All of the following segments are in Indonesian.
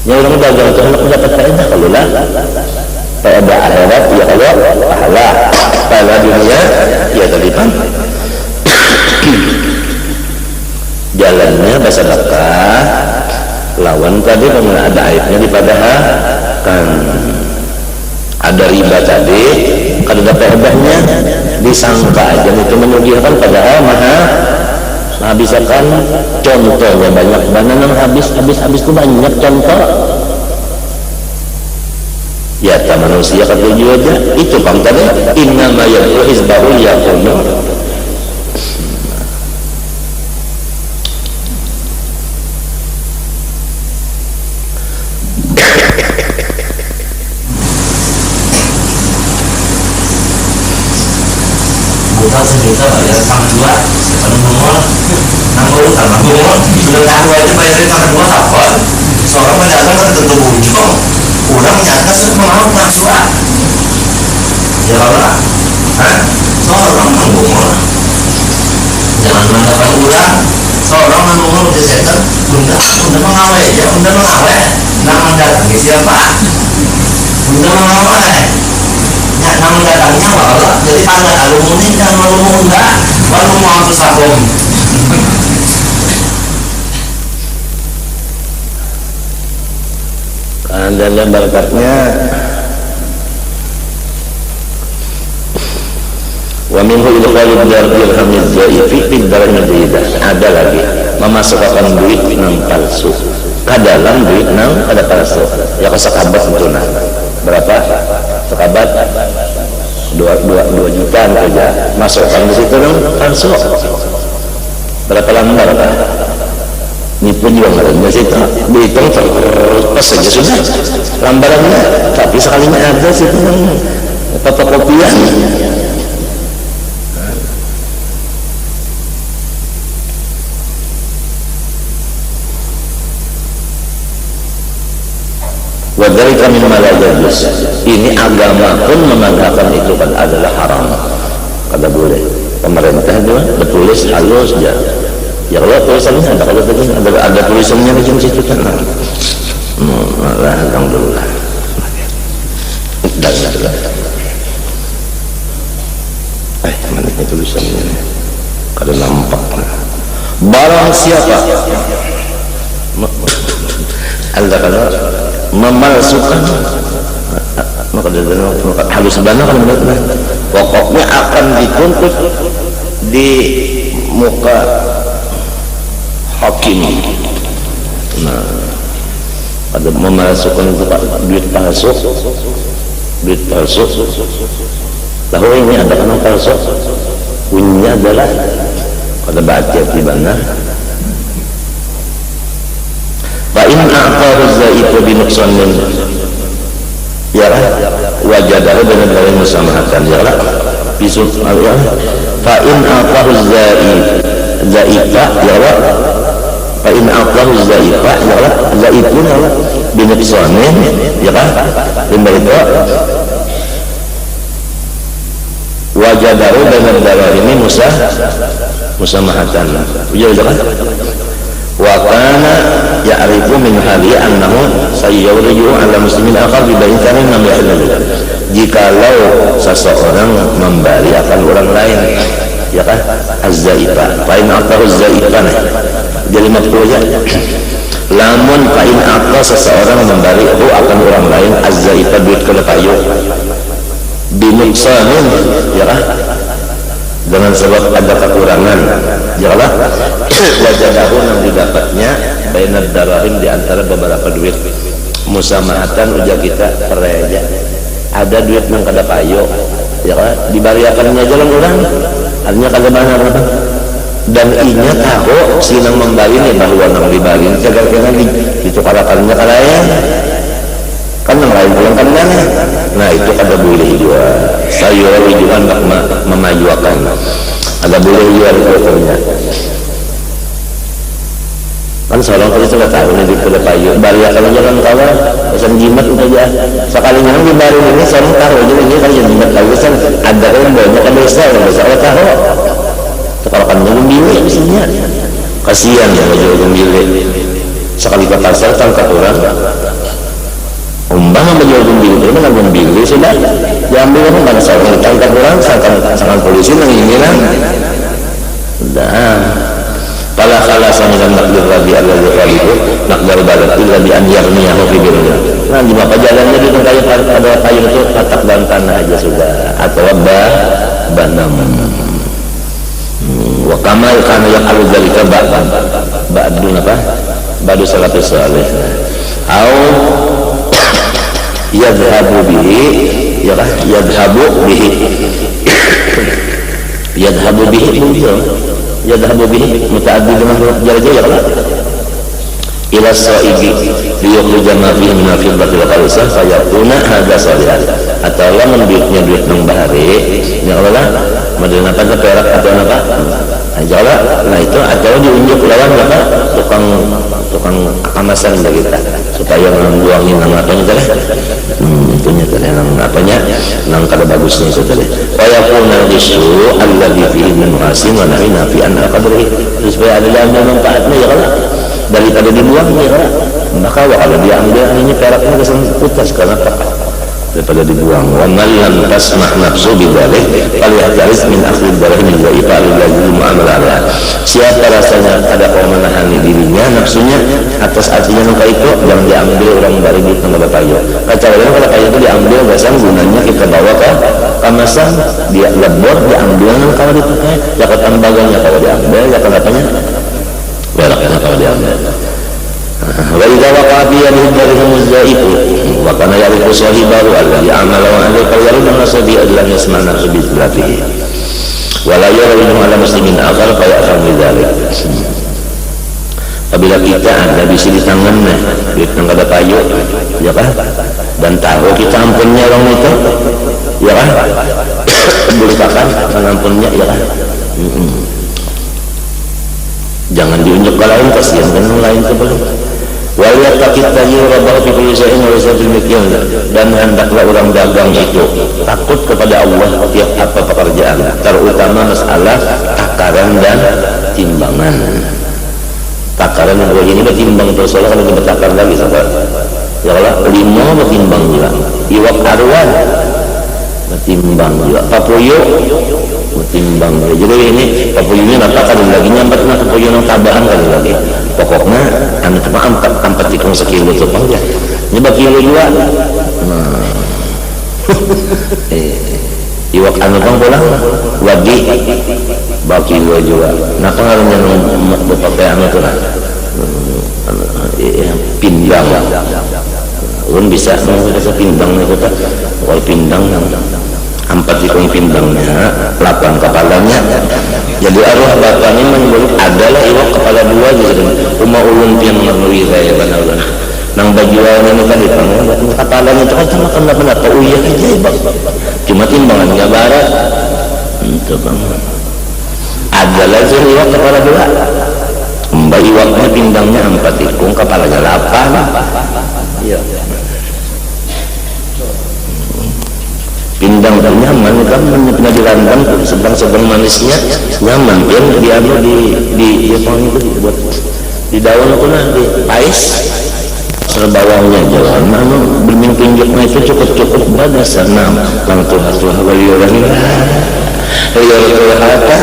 yang orang dagang itu hendak mendapat faedah. Kalau lah faedah akhirat ya Allah pahala, pahala dunia ya taliban. Jalannya bersedekah lawan tadi karena ada aibnya dipadahkan, ada riba tadi kalau ada faedahnya disangka aja itu menyuguhkan padahal mahal. Habiskan contohnya banyak banget, habis itu banyak contoh ya tak manusia ketujuh aja itu kan tadi innama yad'u hizbahu yakunu. bukan sejuta bayar sama dua sepenuh nomor nanggung sama nomor sudah tahu aja bayarin sama dua apa seorang pedagang kan tentu ujung kurang nyata semua nasuah ya lah seorang nanggung jangan mengatakan ulang seorang nanggung di setan udah mengawai aja udah mengawai nama datangnya siapa udah mengawai ya nama datangnya malah jadi tanda alumni dan alumni enggak baru mau tersakum dan barakatnya. Wa minhu idkhalul dirham az-zaifi fi darahim al-jayyidah. Ada lagi memasukkan duit nang palsu ke dalam duit nang ada palsu ya kesakabat tentunya berapa sekabat 2 juta aja masukkan di situ nang palsu berapa lembar kan nipu juga nggak situ dihitung pas saja sudah lembarannya tapi sekalinya ada situ yang fotokopian. Wadhalika mimma la yajuz. Ini agama pun mengatakan itu kan adalah haram. Kada boleh. Pemerintah itu bertulis halus ya. Ya kalau tulisannya ada, kalau ada tulisannya di situ kan. Alhamdulillah. Dah. Mana ini tulisannya? Kada nampak. Barang siapa? Al-Zakara memalsukan maka halus sebenarnya kan pokoknya akan dituntut di muka hakim. Nah, ada memalsukan duit palsu lalu ini ada kan palsu punya adalah pada baca di mana fa in a'tahu zaifu bi nuqsanin ya wajadahu dengan dari musamahatan ya bisul ya fa in a'tahu zaifa ya fa in a'tahu zaifa ya zaifun ya bi nuqsanin ya kan itu wajadahu dengan dari ini musamahatan ya kan wa kana ya'rifu min hali annahu sayyuridu ala muslimin akhar bi baintarin nam ya'lamu. Jikalau seseorang membariakan orang lain ya kan az-zaifa fa in atahu az-zaifa jadi maf'ulnya lamun fa in atahu seseorang membariahu akan orang lain az-zaifa duit kena payu binuksanin ya kan dengan sebab ada kekurangan yalah wajadahu yang didapatnya bainad darahim di antara beberapa duit musamahatan ujar kita pereja ada duit yang kada payo ya kan dibariakannya jalan orang artinya kada benar dan inya tahu si nang membalinya bahwa nang dibali tegar kena ditukarakannya kalayan kan yang lain pulang kan mana nah itu kada boleh juga sayur juga hendak memajuakan ada boleh juga hukumnya kan seorang tadi sudah tahu nih di kuda payu bariakan aja kan kawan pesan jimat udah aja sekali yang di baru ini seorang tahu aja ini kan jimat lagi kan ada yang banyak kan dosa Allah tahu tukarakan gembili misalnya kasihan yang jual gembili sekali ke pasar tangkap orang biru itu kan biru sudah diambil kan pada saat ditangkap orang sangat polisi nang inginan dah pala khalasa min naqdir rabi alladhi khalifu naqdar badat illa bi an yarmiyahu fi birnya nah di apa jalannya di kayu pada kayu itu katak dan tanah aja sudah atau banam wa kamal kana yaqalu dzalika ba'dun apa ba'du salatus salih au yadhhabu bihi ya yadhhabu bihi yadhhabu bihi yadhhabu bihi muta'addi dengan jari-jari ya Allah ila sa'ibi liyukhrija ma fihi min al-fiddati wal qalsa fayakuna hadha salihan atau Allah membiutnya duit nang bahari ya Allah model apa perak atau apa ajalah nah itu atau diunjuk lawan apa tukang kemasan dari kita supaya membuangin nang apanya teh itunya teh nang apanya nang kada bagusnya itu teh fayakuna bisu alladhi fihi min hasin wa nahina fi an al-qadri supaya ada dalam manfaatnya ya Allah daripada dibuang ya Allah maka kalau diambil ini peraknya kesan putus karena apa daripada dibuang wa man lam tasma' nafsu bidzalik falyahtaris min akhdhi darahim dhaifa alladhi mu'amala siapa rasanya ada orang menahani dirinya nafsunya atas artinya muka itu yang diambil orang dari di tengah payu kecuali kalau payu itu diambil biasanya gunanya kita bawa ke kemasan dia lebur diambil kalau dipakai ya ke tambaganya kalau diambil ya ke apanya beraknya kalau diambil wa idza waqa'a bi yadihi darihum az-zaiq wa kana yarifu sahibahu alladhi amala wa alladhi qawlan nasabi illa yasma'na bi thalafihi wa la yuridu ala muslimin akhar fa ya'khudhu bidzalik apabila kita ada di sini tangannya di tengah ada payu ya kan dan tahu kita ampunnya orang itu ya kan berusakan ampunnya ya kan jangan diunjuk ke lain kasihan dengan lain sebelum waliyat takit tajir rabah fi kulli shay'in wa yasabbil mikyan dan hendaklah orang dagang itu takut kepada Allah tiap apa pekerjaan terutama masalah takaran dan timbangan takaran yang begini bertimbang terus kalau bertakar lagi sahabat ya Allah 5 bertimbang juga iwak arwan bertimbang juga papuyo bertimbang jadi ini papuyunya natakan lagi nyambat nak papuyo yang tabahan kali lagi pokoknya anu cuma 4 tikung sekilo tu pang ya nyebab kilo juga nah iwak anu pang pulang wadi baki kilo juga nah pengaruhnya pakai anu tu lah pindang pun bisa pindang itu tak kalau pindang 4 tikung pindangnya 8 kepalanya jadi arwah bapaknya menurut adalah iwak kepala 2 gitu rumah ulun yang menurut saya benar nang bajuan ini kan dipanggil kepalanya itu kan sama kena uyah aja bang cuma timbangannya barat itu bang adalah iwak kepala 2 mbak iwaknya pindangnya 4 tikung kepalanya 8 iya pindang dan nyaman kan pernah dirandang sedang manisnya nyaman kan di apa itu dibuat di daun apa nah di pais serbawangnya jalan mana bermin tunjuknya itu cukup bagus senam lang tuha waliyurahim waliyurahim apa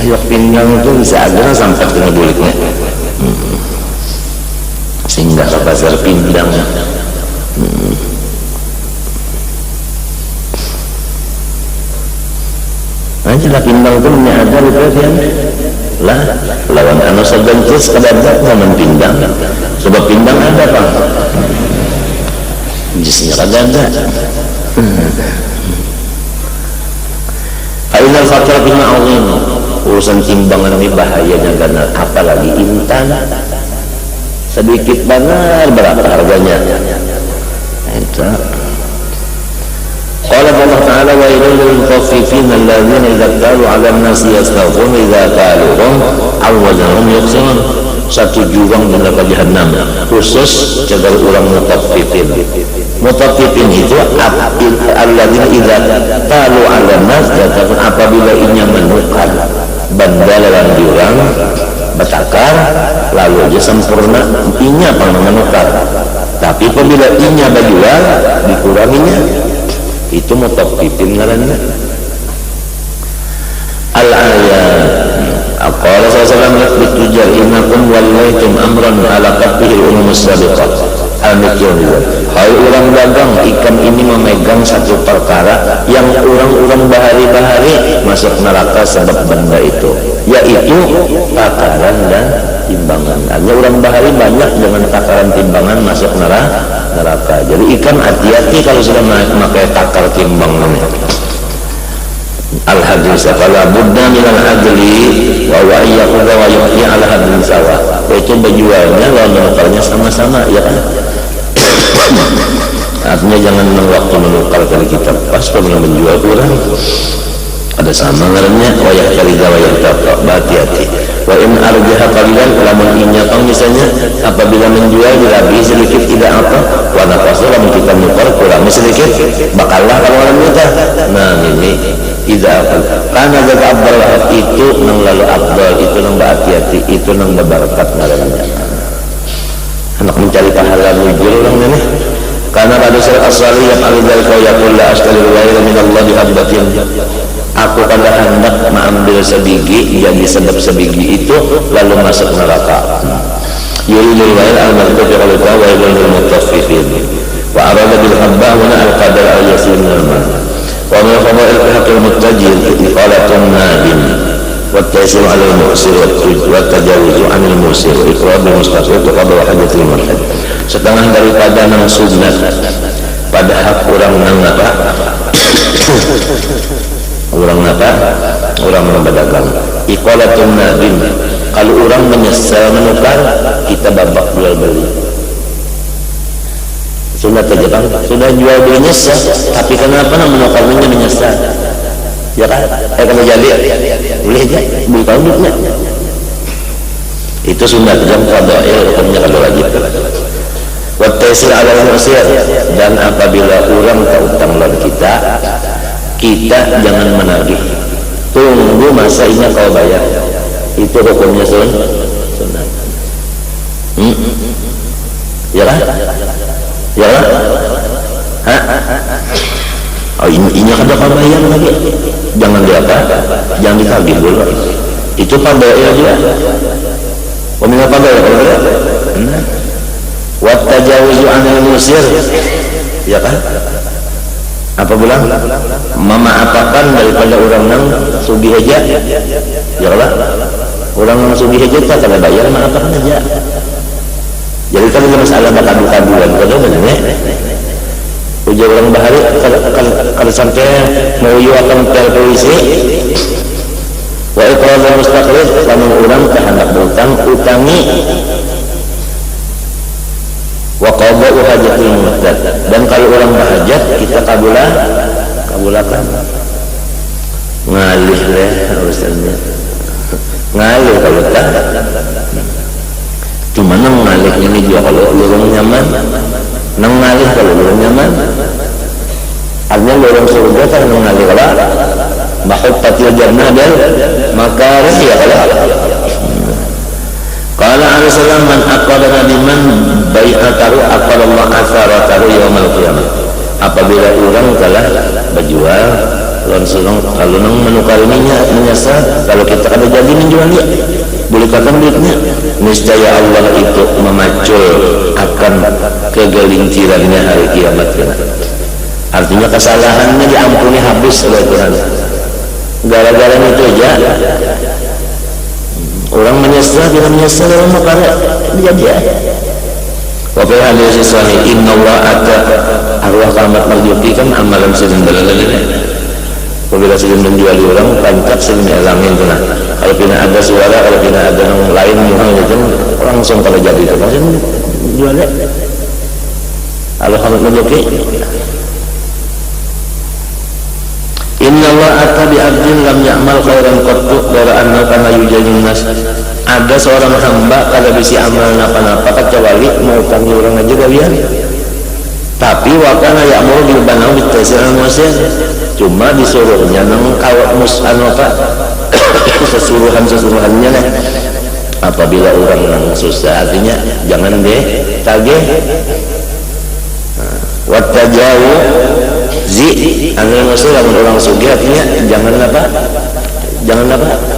yuk pindang itu bisa ada sampai kena buliknya sehingga ke pasar pindang aja lah pindang itu ada kan lah lawan anu segentis kedadak zaman pindang sebab pindang ada pak jisnya ada Ainal fatrah bina azim urusan timbangan ini bahayanya karena apalagi intan sedikit banget berapa harganya itu قال الله تعالى ويل للمطففين الذين إذا اكتالوا على الناس يستوفون إذا كالوهم أو وزنهم يخسرون satu jurang di neraka jahanam khusus jaga orang mutaffifin itu alladzina idza talu 'ala nas katakan apabila inya menukar bandalan jurang bertakar lalu aja sempurna inya menukar Tapi apabila inya bajual dikuranginya, itu mutaffifin ngaranna. Al-ayat aqala sallallahu bitujar innakum wallaytum amran ala qatbihi al-umus sabiqah al-mikyan. Hai orang dagang, ikan ini memegang satu perkara yang orang-orang bahari-bahari masuk neraka sebab benda itu, yaitu takaran dan timbangan. Hanya orang bahari banyak dengan takaran timbangan masuk neraka. Jadi ikan hati-hati kalau sudah memakai takar timbangan. Al-hadis fala budda minal adli wa huwa ayyakudha wa yuhyi ala hadin sawa. Itu berjualnya lawan menukarnya sama-sama, ya kan? Artinya jangan waktu menukar dari kita pas kalau menjual kurang ada sama ngarannya wayah kaliga wayah taqa, hati-hati. Wa in arjaha qalilan, lamun inya tong misalnya apabila menjual dilabih sedikit tidak apa, wa nafasa lamun kita menukar kurang sedikit bakallah kalau orang minta. Nah ini tidak apa karena jaga abdal itu nang lalu abdal itu nang hati-hati itu nang berberkat ngarannya. Anak mencari pahala mujur orang ini karena pada saat asali yang alidal kau yakul la askalil waira minallah dihabbatin. Aku kada hendak mengambil sebiji jadi sedap sebiji itu lalu masuk neraka. Yuridul wail al-marfu'i qalqa wa yuridul mutaffifin wa arada bil habba huna al-qadar al-yasir min al-mal wa min fadail al-haqqil muttajir iqalatun nadim wa at-taysir 'ala al-mu'sir wa at-tajawuz 'anil musir iqrar bil mustaqil qada wa hajatil marhad. Setengah daripada nang sunat pada hak orang nang apa orang berdagang iqalatun nadim. Kalau orang menyesal menukar kita babak jual beli sunat aja bang, sudah jual beli nyesal tapi kenapa nak menukarnya menyesal, ya kan? Kalau jadi boleh aja beli duitnya itu sunat jam qada'il hukumnya kalau wajib. Wa taysir 'ala al-mu'sir, dan apabila orang terutang lawan kita jangan menagih, tunggu masa ini kau bayar, itu hukumnya sunat. Ya kan? Ya kan? Oh ini kada kau bayar lagi, jangan diapa, jangan ditagih dulu, itu fadail aja. Peminat fadail kalau wa tajawuzu 'anil musir, ya kan? Apa bilang? Memaafkan daripada orang nang sugih aja, ya lah. Orang nang sugih aja tak ada bayar, maafkan aja. Jadi kan ini masalah bakal-bakalan kalau benar. Ujar orang bahari kalau sampai mau akan pel polisi, wa iqrar mustaqil, lamun orang kehendak berutang utangi wa qada'u hajatil mu'tad, dan kalau orang berhajat kita kabulakan. Ngalih leh urusannya, ngalih kalau tak cuma nang ngalih ini juga kalau lorong nyaman, nang ngalih kalau lorong nyaman artinya lorong surga kan nang ngalih kalau mahubbatil jannah dan makarih ya kalau Rasulullah man aqadana biman bai'atahu aqadallahu atharatahu yaumal qiyamah. Apabila orang telah berjual langsung kalau nang menukar ininya menyesal kalau kita ada jadi menjualnya boleh katakan duitnya, niscaya Allah itu memacul akan kegelincirannya hari kiamat. Artinya kesalahannya diampuni habis oleh Tuhan gara-gara itu aja. Orang menyesal, bila menyesal orang makanya dia. Wa fi hadis sahih inna Allah ata arwah kamat marjuki kan amalan sedang dalalana. Apabila sedang menjual orang pancak sedang elangin tu nah. Kalau pina ada suara, kalau pina ada yang lain itu langsung kalau jadi itu langsung jualnya. Allah kamat marjuki. Inna Allah ata bi abdin lam ya'mal khairan qattu ghayra annahu kana yujadun nas. Ada seorang hamba kada bisa amal napa-napa kecuali mau utang orang aja gawian. Tapi wa kana ya'muru bil banaw bi tasiril musir. Cuma disuruhnya nang kawat mus'anata sesuruhan-sesuruhannya lah. Apabila orang yang susah artinya jangan deh tagih Watajawuzi anu maksud lamun orang sugih artinya jangan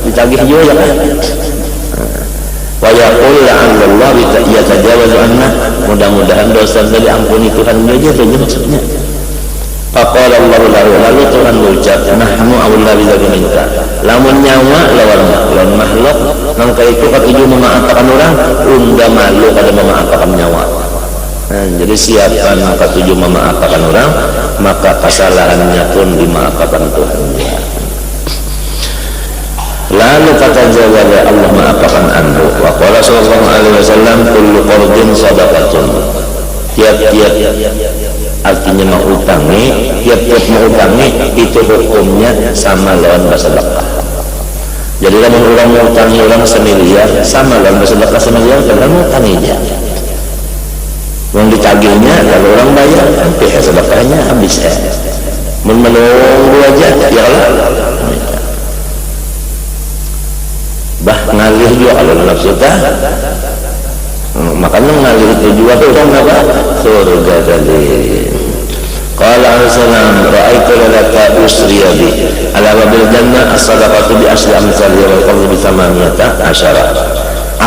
ditagih juga kan. Wa yaqul la'allallah yatajawazu anna, mudah-mudahan dosa dari ampuni Tuhan aja itu maksudnya. Faqala Allahu lahu, lalu Tuhan berucap, nahnu awla bidzalika minka. Lamun nyawa lawan makhluk mangka itu katuju memaafkan orang, unda malu pada memaafkan nyawa. Nah, jadi siapa yang katuju memaafkan orang, maka kesalahannya pun dimaafkan Tuhan. Lalu kata jawab Allah maafkan anhu. Wa qala sallallahu alaihi wasallam kullu qardin sadaqatun. Tiap-tiap artinya mengutangi, tiap-tiap mengutangi itu hukumnya sama lawan bersedekah. Jadi kalau orang mengutangi orang semiliar sama lawan bersedekah semiliar, karena mengutangi aja. Yang ditagihnya kalau orang bayar sampai sedekahnya habis menunggu aja ya Allah. Bah ngalih juga kalau nafsu tah. Makanya ngalih itu juga tuh orang apa? Surga tadi. Qala al-salam ra'aitu laka usriya bi ala babil jannah as-sadaqatu bi asli amsalha wal qawlu bi thamaniyata asyara.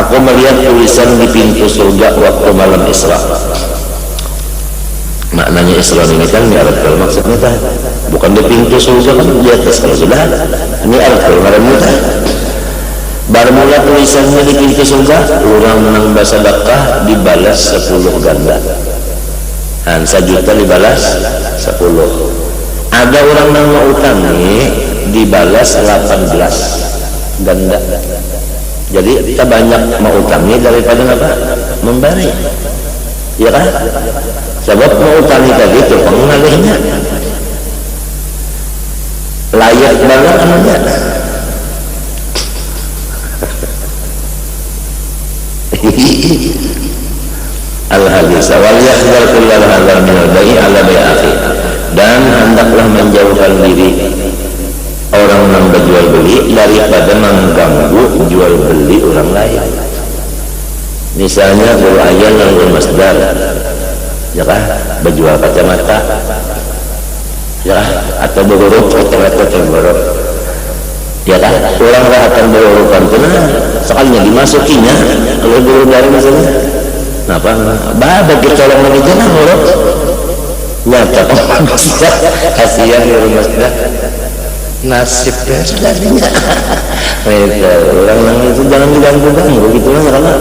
Aku melihat tulisan di pintu surga waktu malam Isra. Maknanya Isra ini kan di Al-Qur'an maksudnya tah. Bukan di pintu surga kan di atas kalau sudah ada. Ini Al-Qur'an mudah. Baru mula tulisannya di pintu surga, orang menang bersedekah dibalas 10 ganda. 1 juta dibalas 10. Ada orang yang mau utangi dibalas 18 ganda. Jadi kita banyak mau utangi daripada apa? Memberi. Ya kan? Sebab mau utangi tadi itu pengalihnya layak banget namanya. Al-hadis wal yahdhar kullal hadar min al-bai'i ala bai'i akhi, dan hendaklah menjauhkan diri orang yang berjual beli daripada mengganggu jual beli orang lain. Misalnya kalau ayah nanggung masdar ya kah berjual kacamata ya kah atau berurut kacamata berurut ya kan orang rahatan berurutan tenang sekalinya dimasukinya kalau dulu dari misalnya kenapa bagi tolong lagi jangan urut nyata kasihan di rumah sudah nasibnya sudah dinya orang itu jangan diganggu-ganggu gitu lah karena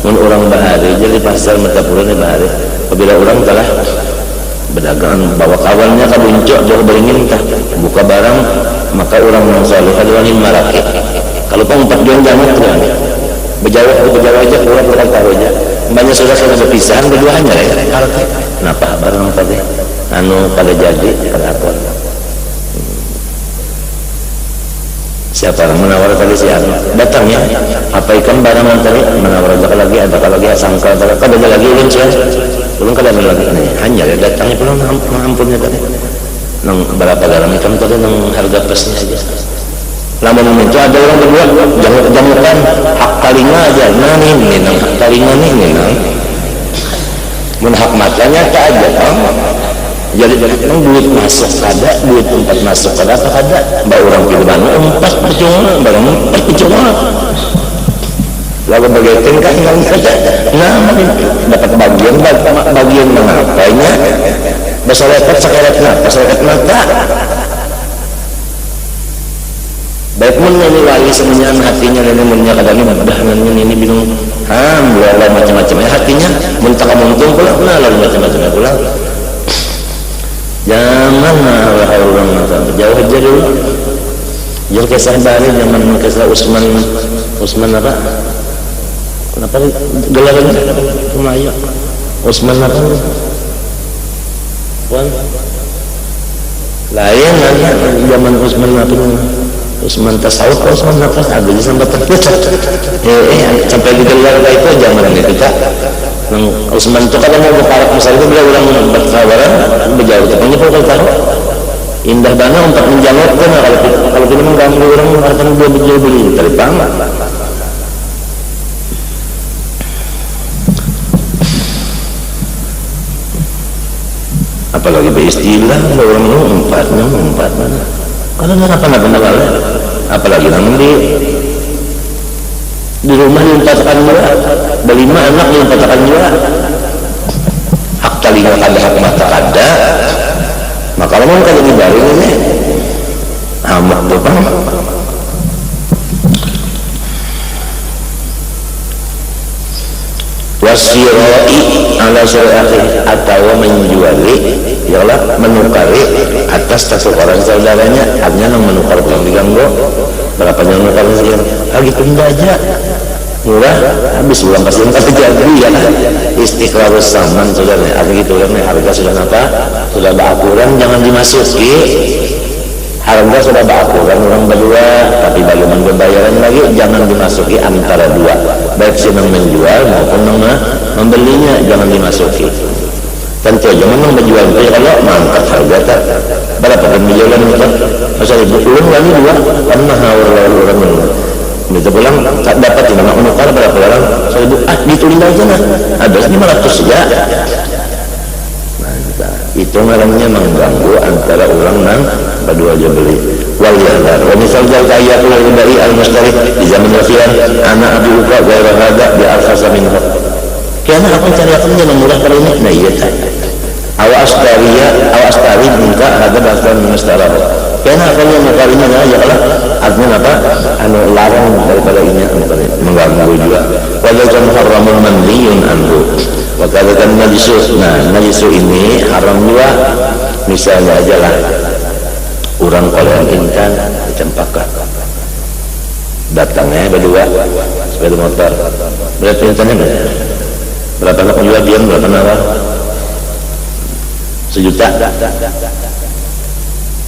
orang bahari jadi pasar metapura ini bahari apabila orang telah berdagang bawa kawannya ke buncok jauh beringin buka barang maka orang yang salih adalah maraki. Kalau pengumpat jual jamak kan berjauh aja kurang tahu aja banyak sudah berpisahan berduanya ya kenapa barang tadi anu pada jadi kenapa siapa yang menawar tadi si anu datang ya apa ikan barang yang tadi menawar ada lagi sangka ada lagi ulun sih belum kada lagi hanya ya datangnya belum ampunnya tadi nang berapa dalam ikan tadi nang harga pesnya aja lama itu ada orang berdua jamukan hak talinga aja nah ini nang hak talinga nih nang mun hak matanya tak aja jadi nang duit masuk kada duit tempat masuk kada apa kada mbak orang pilih mana empat percuma barang empat percuma lalu bagian kan yang kada nah dapat bagian mengapainya masyarakat sekarat mata baik menilai semuanya hatinya dan kadang mudah ini bingung lalu macam-macamnya hatinya muntah muntung pula lalu macam-macamnya pula jangan orang jauh aja dulu jadi kisah dari zaman kisah Usman apa kenapa gelarnya Umayyah Usman apa lain zaman Usman apa Usman tasawuf Usman apa ada di sampai terpucat sampai digelar itu zaman itu kita Usman itu kalau mau berparak misalnya itu beliau orang berkawaran berjauh tepatnya pun tahu indah banget untuk menjawabkan kalau kita mengganggu orang akan dia berjauh beli dari bangga apalagi beristilah orang numpat mana kalau nggak apa-apa apalagi nang di rumah diumpatakan juga berlima anak diumpatakan juga hak telinga kada hak mata kada maka kalau kada dibaring ini amat bang wasiroi ala syari'ati atau menjuali ialah menukari atas satu orang saudaranya artinya menukar uang diganggu berapa yang menukar sih lagi tunda aja murah habis uang kasih jadi ya istiqrarus saman sudah nih artinya gitu kan harga sudah apa sudah beakuran jangan dimasuki harga sudah beakuran orang berdua tapi bagaimana pembayaran lagi jangan dimasuki antara dua baik si yang menjual maupun yang membelinya jangan dimasuki tentu aja memang menjual itu kalau mangkat harga tak berapa penjualan itu masa ibu pulang lagi dua kan mahal orang itu pulang tak dapat yang menukar berapa orang saya ibu ditulis aja nah ada 500 ya itu namanya mengganggu antara orang dan berdua aja beli wal yahdar wa misal kaya kula dari al-mushtari di zaman Rafian anak Abu Uka gairah hada bi al-khasa minhu karena apa cari akan yang murah kali ini nah iya tak awastari minta hada bahkan mustarahu karena apa yang mukarinya ya Allah artinya apa anu larang daripada ini mengganggu juga wajah muharramun manliyun anhu wakadakan najisu nah najisu ini haram juga misalnya aja lah orang kalau inginkan cempaka datangnya berdua sepeda motor berarti inginkannya berapa nak menjual diam berapa nawar 1 juta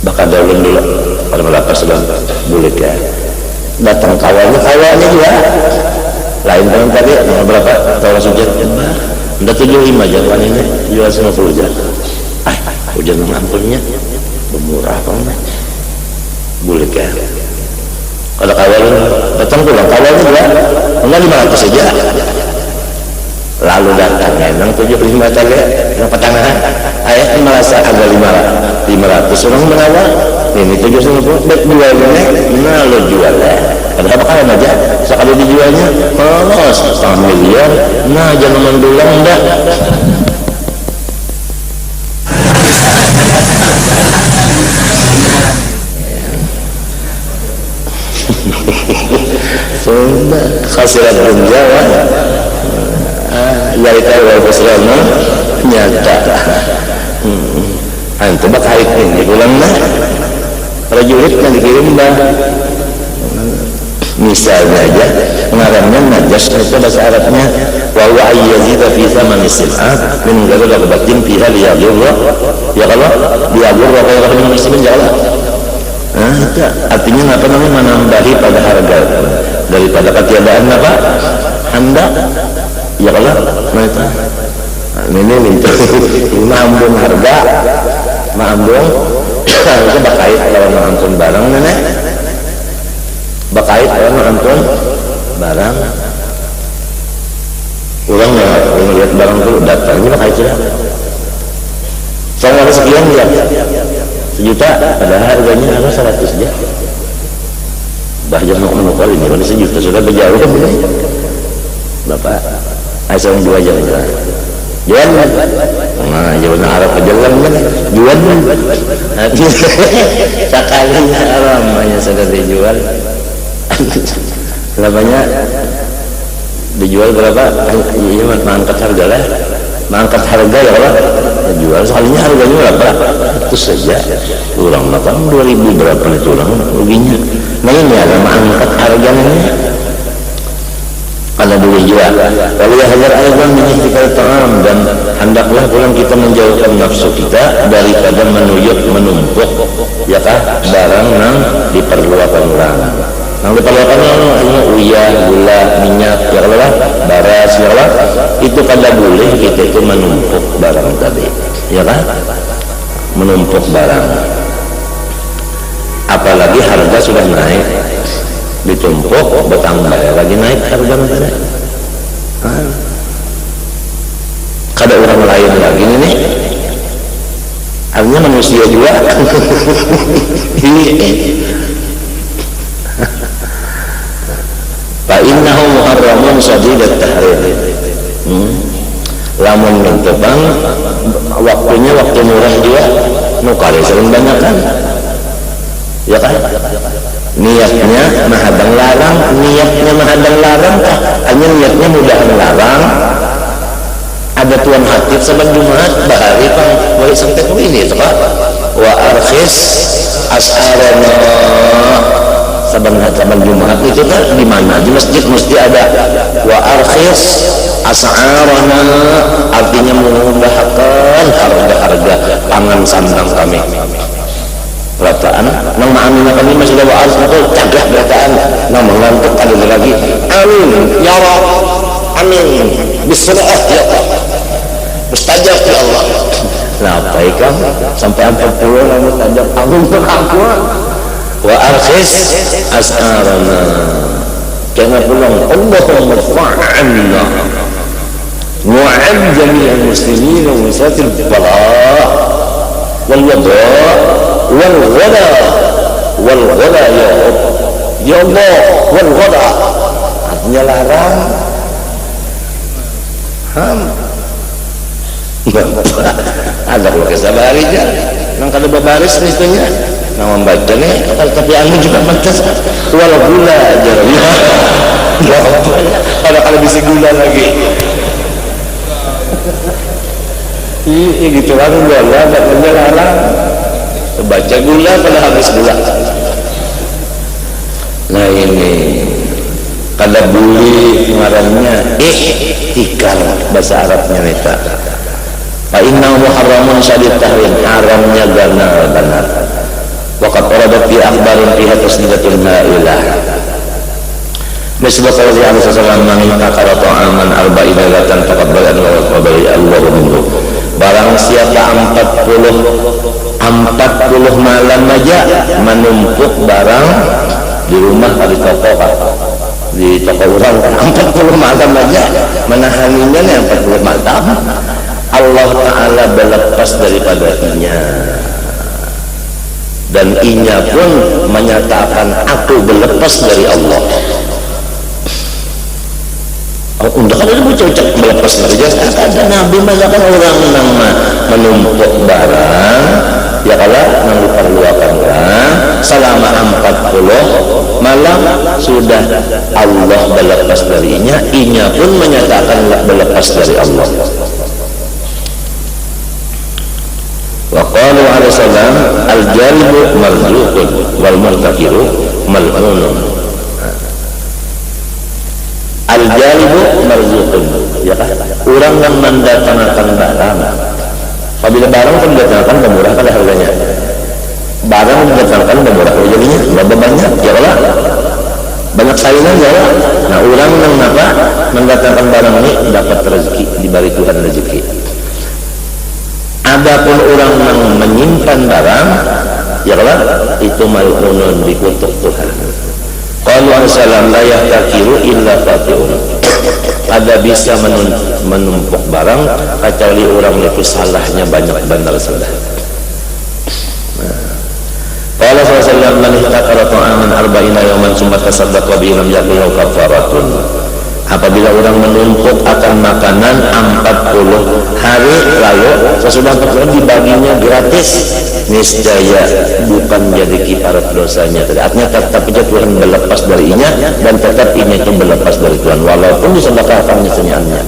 bakal daulun dulu pada melapas sebang bulik ya datang kawalnya juga lain dengan tadi berapa tahun sujud udah 75 jalan ini jual 50 juta hujan mengampunnya bermurah apa bulik ya kalau kawalnya datang pulang kawalnya juga enggak 500 saja lalu datang emang 75 tadi yang petangah ayah merasa agak 500 orang mengawal ini 750 baik jualnya nah lo jualnya padahal bakalan aja sekali dijualnya kalau 1,5 miliar nah jangan mendulang enggak sudah khasirat dunia dari kawal besarnya nyata itu bakal ini pulang lah prajurit yang dikirim bah misalnya aja pengarangnya najas itu bahasa Arabnya wa huwa ayyazida fi thamani sil'at min ghairi ragbatin fiha liyadurra ya kalau liyadurra ghairal muslimin jalan itu artinya apa namanya menambahi pada harga daripada ketiadaan apa hendak ya kalau ini minta mambung harga mambung itu bakait kalau mengampun barang nenek bakait kalau mengampun barang orang yang lihat barang itu datang ini bakait sudah saya sekian ya 1 juta padahal harganya harus 100 aja bahkan mau menukar ini kalau 1 juta sudah berjauh kan boleh bapak asal jual aja jual nah jalan Arab jalan jual sekali haram hanya sudah dijual berapanya dijual berapa iya mangkat harga lah mangkat harga ya Allah jual soalnya harganya berapa itu saja kurang makan 2000 berapa nih kurang ruginya nah ini ada mangkat harganya kalau boleh jual kalau ya hajar ayat menyihtikal ta'am dan hendaklah pulang kita menjauhkan nafsu kita daripada menumpuk ya kah barang yang diperlukan orang yang diperlukan orang uyah, gula, minyak ya kalau lah baras ya kalau itu kada boleh kita itu menumpuk barang tadi ya kan menumpuk barang apalagi harga sudah naik ditumpuk bertambah lagi naik harga nanti kada orang lain lagi ini artinya manusia juga. Fa innahu muharramun shadidat tahrim. Lamun mentebang waktunya waktu murah juga nu kali sering banyak kan, ya kan, niatnya menghadang larang, niatnya menghadang larang kah? Hanya niatnya mudah melarang. Ada tuan hatib saban Jumat bahari pang wali sampai ke ini itu Pak. Wa arkhis as'arana saban Jumat itu kan di mana? Di masjid mesti ada wa arkhis as'arana, artinya memudahkan harga-harga pangan sandang kami. Berataan nang ma'amina kami masih ada wa'arz itu cagah berataan nang mengantuk ada lagi amin ya Rab, amin bismillah ya Allah, mustajab ya Allah. Nah baiklah sampai 40 lah mustajab amin untuk aku. Wa arkhis as'arana, kena pulang Allahumma fa'anna mu'ad jami'al muslimin wa misatil bala' wal wada' wal ghada wal ghada ya Allah wal ghada, artinya larang ada kalau kesabari aja nang kada babaris nisnya nang membaca nih tapi anu juga baca wal gula aja ya ada bisa gula lagi gitu kan gula tak larang baca gula pada habis gula. Nah ini kada buli ngarannya ihtikar bahasa Arabnya neta. Fa innahu muharramun syadid tahrim, haramnya benar-benar. Waqad waradat fi akhbarin fiha tasdiqatul ma'ilah. Misbah qawli Alaihi Wasallam man takara ta'aman arba'ina latan faqad bala'a Allah minhu. Barang siapa 40 malam aja menumpuk barang di rumah atau di toko orang 40 malam aja menahaninya nih 40 malam Allah Ta'ala berlepas daripada inya, dan inya pun menyatakan aku berlepas dari Allah. Untuk ada cocok melepas dari jasa ada Nabi mengatakan orang yang menumpuk barang ya kalau memperluakan orang selama 40 malam sudah Allah berlepas darinya, inya pun menyatakan berlepas dari Allah. Wa qalu alaihi salam al-jalibu marzuqun wal murtakiru mal'unun. Al-jalibu marzuqun, ya kan? Orang yang mendatangkan barang, apabila barang kan mendatangkan murah kali harganya. Barang mendatangkan murah, jadinya berapa banyak? Ya Allah, banyak saingan ya Allah. Nah orang yang apa mendatangkan barang ini dapat rezeki, diberi Tuhan rezeki. Adapun orang yang menyimpan barang, ya Allah, itu mal'unun, dikutuk Tuhan. Qalu al-salam la yahtakiru illa fati'un. Ada bisa menumpuk barang kecuali orang itu salahnya banyak benar salah. Qala sallallahu man ihtakara ta'aman arba'ina yawman summa tasaddaqa bihi lam yakul kafaratun. Apabila orang menumpuk akan makanan 40 hari lalu sesudah 40 dibaginya gratis, niscaya bukan jadi kifarat dosanya. Artinya tetap aja Tuhan berlepas dari inya, dan tetap inya itu berlepas dari Tuhan walaupun disedekahkannya senyaannya.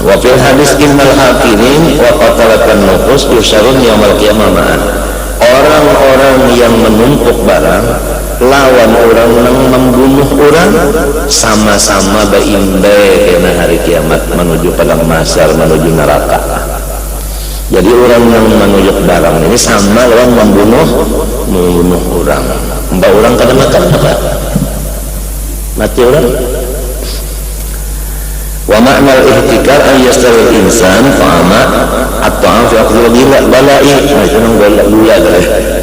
Wa fil hadis innal hakimin wa qatalatan nufus yusharun yaumil qiyamah ma'an. Orang-orang yang menumpuk barang lawan orang yang membunuh orang sama-sama beimbe kena hari kiamat menuju padang mahsyar, menuju neraka. Jadi orang yang menuju barang ini sama lawan membunuh orang. Mbak orang kada makan apa? Mati orang. Wa ma'nal ihtikar an yastawil insan fa'ama at-ta'am fi aqdil bala'i. Nah itu nang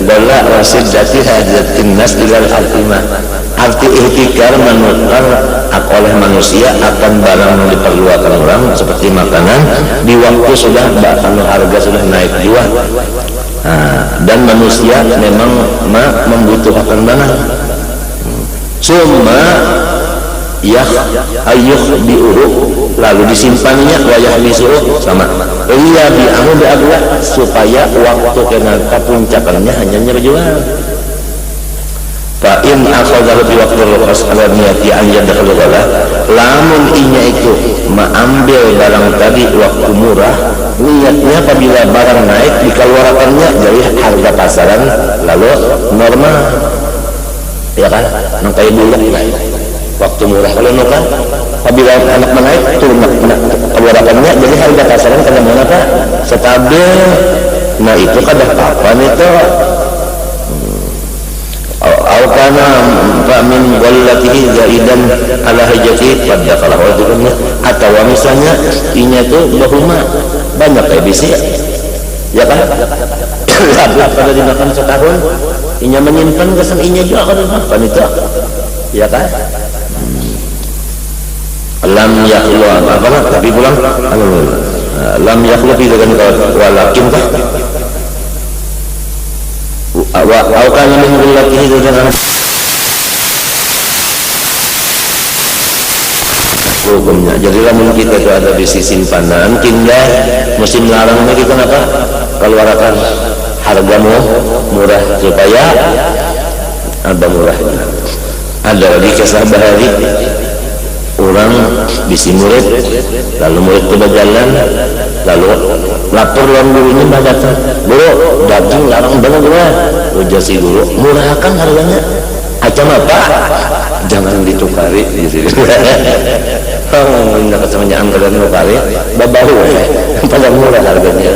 bala rasid jati hajatin nas ilal al-imah. arti ihtikar menukar oleh manusia akan barang yang diperlukan orang seperti makanan di waktu sudah harga sudah naik jual. Dan manusia memang membutuhkan barang. Cuma ayuh diuruk lalu disimpannya wayah disuruh sama iya bi'amu bi'adwa supaya waktu kena puncakannya hanya berjual. Fa'in akhadahu bi waqti rukhas ala niyati an yadkhulu ghalah lamun inya itu mengambil barang tadi waktu murah niatnya apabila barang naik dikeluarkannya jadi harga pasaran lalu normal ya kan nangkai buluk waktu murah kalau nukan apabila anak menaik turun keluarkannya jadi harga pasaran kada mana Pak stabil. Nah itu kada kapan itu awkana min wallatihi zaidan ala hajati pada kalau wajibnya atau misalnya inya itu bahuma banyak kayak bisi ya kan pada dimakan setahun inya menyimpan kesan inya juga kada makan itu ya kan lam yakhlu apa tapi pulang lam yakhlu fi dengan walakin kah awkan min wallatihi dengan hukumnya. Jadi lamun kita itu ada di simpanan kindah musim larangnya kita apa keluarkan hargamu murah supaya ada murahnya. Ada lagi kisah bahari orang bisi murid lalu murid itu berjalan lalu lapor lawan gurunya datang guru daging larang banget ujar si guru murahkan harganya acam apa jangan ditukari di sini. Tidak kesemenjaan kalian nukari babahu pada murah harganya.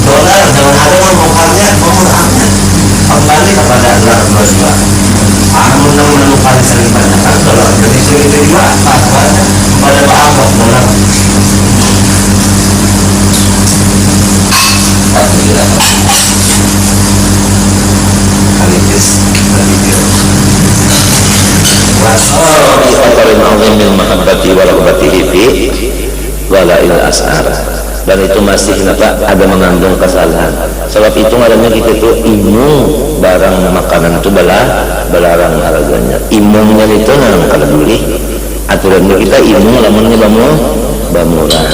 Dolar dengan harga menukarnya memurahnya kembali kepada dolar dua. Menukar sering banyak kan dolar jadi sering juga fatwanya pada bahasa dolar. Dan itu masih ada mengandung kesalahan. Sebab itu adanya kita itu imung barang makanan itu belarang harganya. Imungnya itu nang kalau beli aturannya kita imung lamunnya bamurah.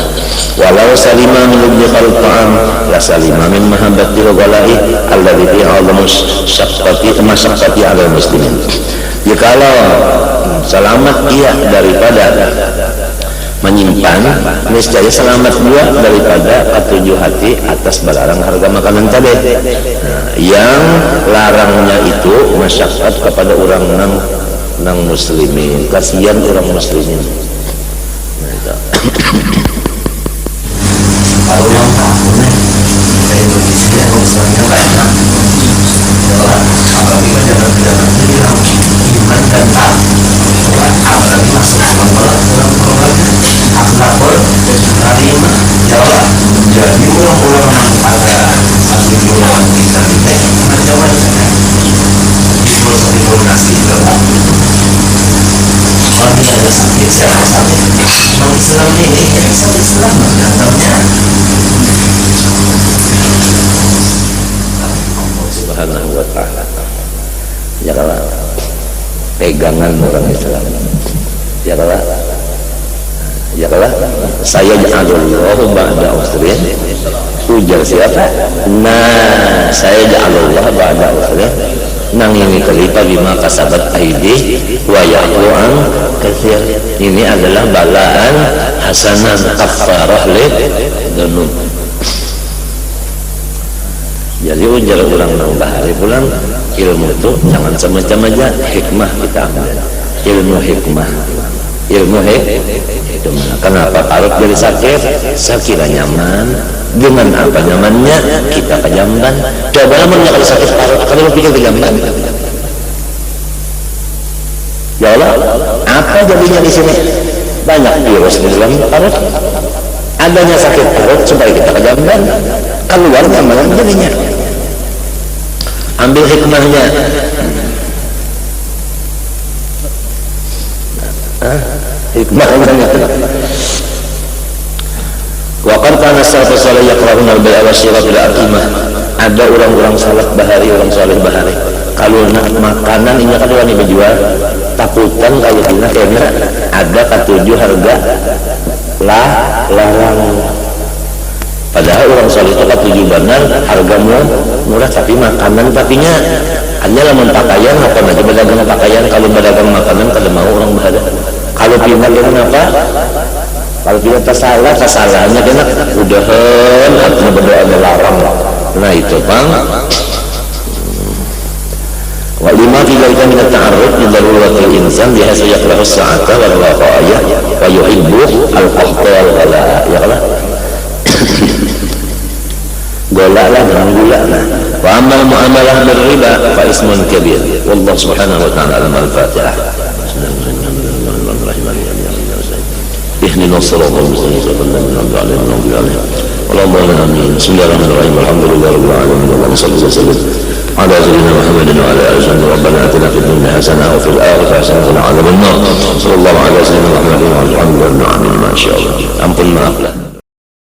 Walau salima min ibtiqal ta'am la salima min mahabbati ghalai alladhi fi alamus syaqqati ala muslimin. Jikalau selamat ia daripada menyimpan, niscaya selamat dia daripada ketujuh hati atas belarang harga makanan tadi. Yang larangnya itu masyarakat kepada orang nang muslimin, kasihan orang muslimin. Kalau yang tahunnya di Indonesia misalnya banyak, apalagi jangan bilang iman dan tak, apalagi masuk dalam akhlakul karimah jawab. Jadi orang-orang yang pada asli golongan kita ini macam-macam diskriminasi dalam kalau tidak ada sakit siapa sakit non Islam ini Islam datangnya Subhanahu wa ta'ala ya kalau pegangan orang Islam ya kalau saya ja'alullahu ba'da usrin ujar siapa? Nah saya ja'alullah ba'da usrin nang ini kelipa bima kasabat aidi wa ya'fu'an katsir. Ini adalah balaan hasanah kafarah li dzunub. Jadi ujar orang nang bahari pulang ilmu itu jangan semacam aja hikmah kita ambil ilmu hikmah itu mana? Kenapa parut jadi sakit? Saya kira nyaman. Dengan apa nyamannya? Kita kejamban. Coba namanya kalau sakit parut, kalau pikir kejamban. Ya Allah, apa jadinya di sini? Banyak virus di dalam parut. Adanya sakit parut supaya kita kejamban. Keluar nyaman jadinya. ambil hikmahnya. Hikmahnya wa qad kana salafus salih yaqra'una al-bai'a wa syira bil aqimah. Ada orang-orang salaf bahari, orang saleh bahari kalau nak makanan ini kan orang dijual takutan kayak gini karena ada ketujuh harga larang. Padahal orang saleh itu ketujuh benar harganya murah tapi makanan tapinya hanya lamun pakaian apa aja berdagang pakaian, kalau berdagang makanan kada mau orang bahari. Kalau pindah kenapa? Kalau kita kesalahannya kena udahan artinya berdoa larang. Nah itu bang. Wa lima dzalika min at-ta'arrud li daruratil insan bihaitsu yakrahu as-sa'ata wal rafa'iyah wa yuhibbu al-qahta wal ghala. Ya Allah. Golak lah dengan gula lah. Wa amal muamalah bil riba fa ismun kabir. Wallahu subhanahu wa ta'ala al-Fatihah. اهدنا الصراط المستقيم صراط الذين انعمت عليهم غير المغضوب عليهم ولا الضالين امين. بسم الله الرحمن الرحيم الحمد لله رب العالمين اللهم صل وسلم على سيدنا محمد وعلى اله وصحبه. ربنا اتنا في الدنيا حسنه وفي الاخره حسنه وقنا عذاب النار. صلى الله على سيدنا محمد وعلى اله وصحبه. ما شاء الله. ampun maaf lah.